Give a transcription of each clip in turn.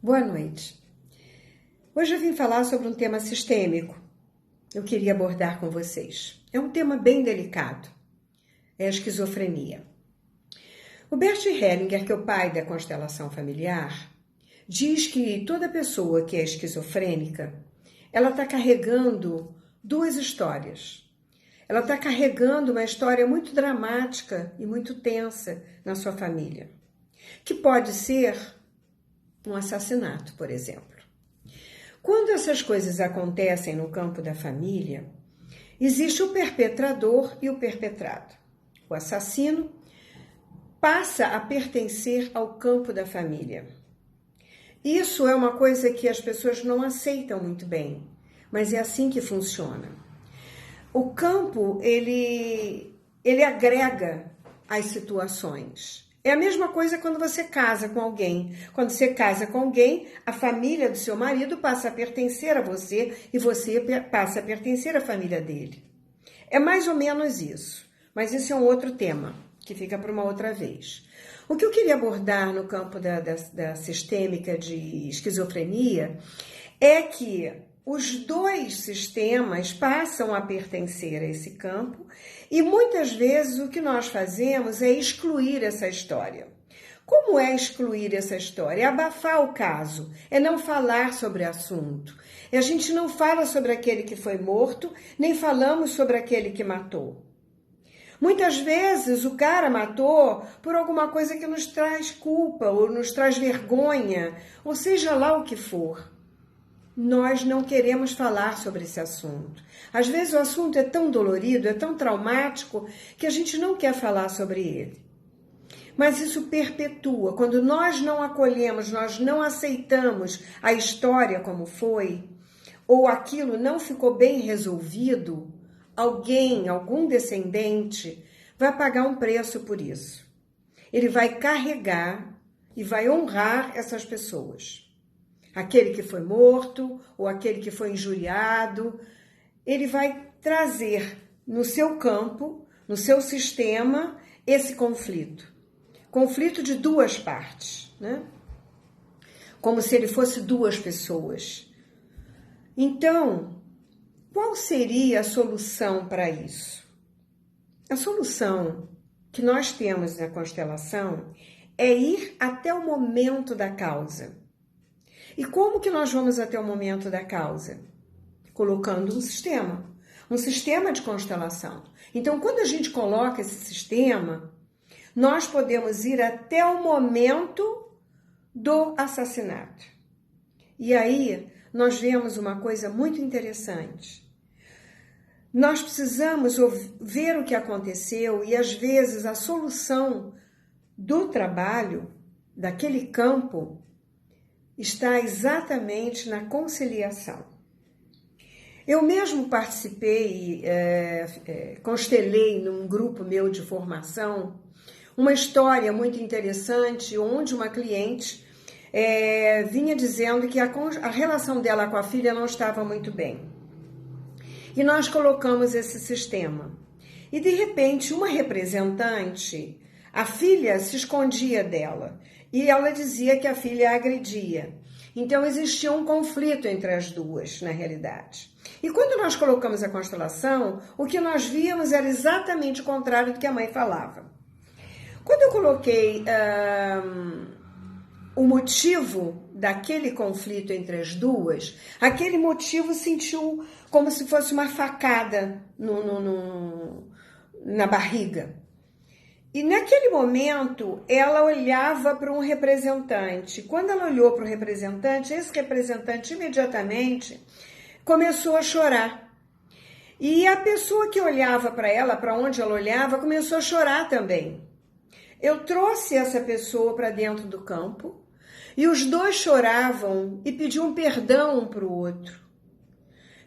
Boa noite. Hoje eu vim falar sobre um tema sistêmico. Eu queria abordar com vocês. É um tema bem delicado. É a esquizofrenia. O Bert Hellinger, que é o pai da constelação familiar, diz que toda pessoa que é esquizofrênica, ela está carregando duas histórias. Ela está carregando uma história muito dramática e muito tensa na sua família, que pode ser um assassinato, por exemplo. Quando essas coisas acontecem no campo da família, existe o perpetrador e o perpetrado. O assassino passa a pertencer ao campo da família. Isso é uma coisa que as pessoas não aceitam muito bem, mas é assim que funciona. O campo, ele agrega as situações. É a mesma coisa quando você casa com alguém. Quando você casa com alguém, a família do seu marido passa a pertencer a você e você passa a pertencer à família dele. É mais ou menos isso, mas isso é um outro tema, que fica para uma outra vez. O que eu queria abordar no campo da sistêmica de esquizofrenia é que os dois sistemas passam a pertencer a esse campo e muitas vezes o que nós fazemos é excluir essa história. Como é excluir essa história? É abafar o caso, é não falar sobre o assunto. A gente não fala sobre aquele que foi morto, nem falamos sobre aquele que matou. Muitas vezes o cara matou por alguma coisa que nos traz culpa ou nos traz vergonha, ou seja lá o que for. Nós não queremos falar sobre esse assunto. Às vezes o assunto é tão dolorido, é tão traumático, que a gente não quer falar sobre ele. Mas isso perpetua. Quando nós não acolhemos, nós não aceitamos a história como foi, ou aquilo não ficou bem resolvido, alguém, algum descendente, vai pagar um preço por isso. Ele vai carregar e vai honrar essas pessoas. Aquele que foi morto ou aquele que foi injuriado, ele vai trazer no seu campo, no seu sistema, esse conflito. Conflito de duas partes, né? Como se ele fosse duas pessoas. Então, qual seria a solução para isso? A solução que nós temos na constelação é ir até o momento da causa. E como que nós vamos até o momento da causa? Colocando um sistema de constelação. Então, quando a gente coloca esse sistema, nós podemos ir até o momento do assassinato. E aí, nós vemos uma coisa muito interessante. Nós precisamos ver o que aconteceu e, às vezes, a solução do trabalho, daquele campo, está exatamente na conciliação. Eu mesmo participei, constelei num grupo meu de formação, uma história muito interessante, onde uma cliente vinha dizendo que a relação dela com a filha não estava muito bem. E nós colocamos esse sistema. E de repente, uma representante, a filha se escondia dela. E ela dizia que a filha a agredia. Então, existia um conflito entre as duas, na realidade. E quando nós colocamos a constelação, o que nós víamos era exatamente o contrário do que a mãe falava. Quando eu coloquei o motivo daquele conflito entre as duas, aquele motivo sentiu como se fosse uma facada na barriga. E naquele momento, ela olhava para um representante. Quando ela olhou para o representante, esse representante imediatamente começou a chorar. E a pessoa que olhava para ela, para onde ela olhava, começou a chorar também. Eu trouxe essa pessoa para dentro do campo e os dois choravam e pediam perdão um para o outro.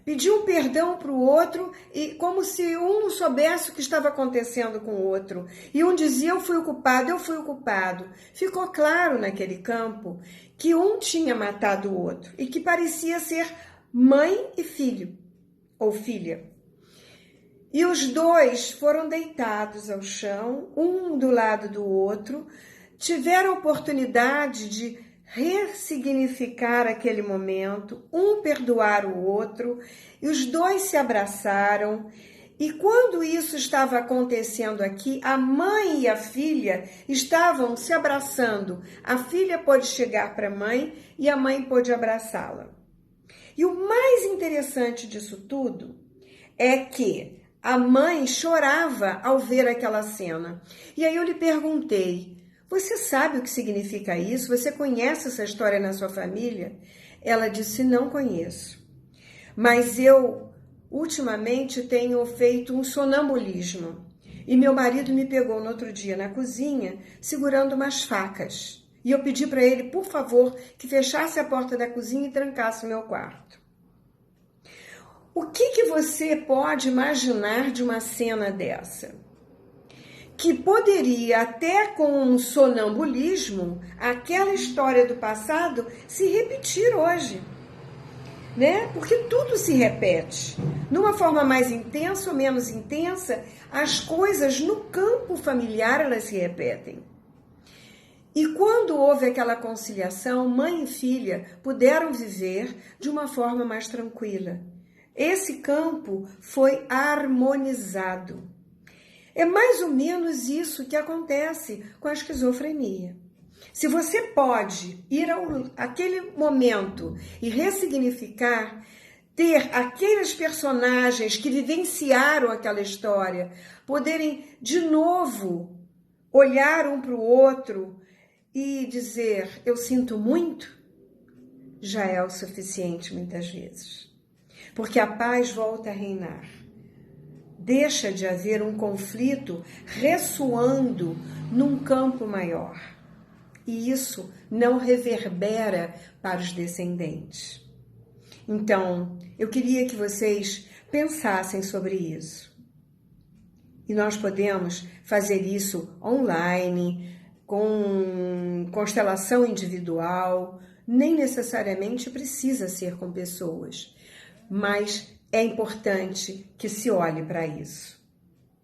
Pediu perdão para o outro e como se um não soubesse o que estava acontecendo com o outro. E um dizia, eu fui o culpado, eu fui o culpado. Ficou claro naquele campo que um tinha matado o outro e que parecia ser mãe e filho, ou filha. E os dois foram deitados ao chão, um do lado do outro, tiveram a oportunidade de ressignificar aquele momento, um perdoar o outro, e os dois se abraçaram. E quando isso estava acontecendo aqui, a mãe e a filha estavam se abraçando. A filha pôde chegar para a mãe e a mãe pôde abraçá-la. E o mais interessante disso tudo é que a mãe chorava ao ver aquela cena. E aí eu lhe perguntei: você sabe o que significa isso? Você conhece essa história na sua família? Ela disse: não conheço. Mas eu, ultimamente, tenho feito um sonambulismo. E meu marido me pegou no outro dia na cozinha, segurando umas facas. E eu pedi para ele, por favor, que fechasse a porta da cozinha e trancasse o meu quarto. O que você pode imaginar de uma cena dessa? Que poderia, até com um sonambulismo, aquela história do passado se repetir hoje, né? Porque tudo se repete. Numa forma mais intensa ou menos intensa, as coisas no campo familiar elas se repetem. E quando houve aquela conciliação, mãe e filha puderam viver de uma forma mais tranquila. Esse campo foi harmonizado. É mais ou menos isso que acontece com a esquizofrenia. Se você pode ir àquele momento e ressignificar, ter aqueles personagens que vivenciaram aquela história, poderem de novo olhar um para o outro e dizer, eu sinto muito, já é o suficiente muitas vezes. Porque a paz volta a reinar. Deixa de haver um conflito ressoando num campo maior. E isso não reverbera para os descendentes. Então, eu queria que vocês pensassem sobre isso. E nós podemos fazer isso online, com constelação individual, nem necessariamente precisa ser com pessoas, mas é importante que se olhe para isso.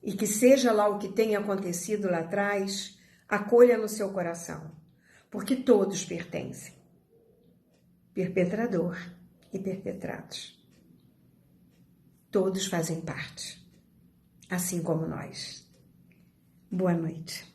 E que seja lá o que tenha acontecido lá atrás, acolha no seu coração, porque todos pertencem. Perpetrador e perpetrados. Todos fazem parte, assim como nós. Boa noite.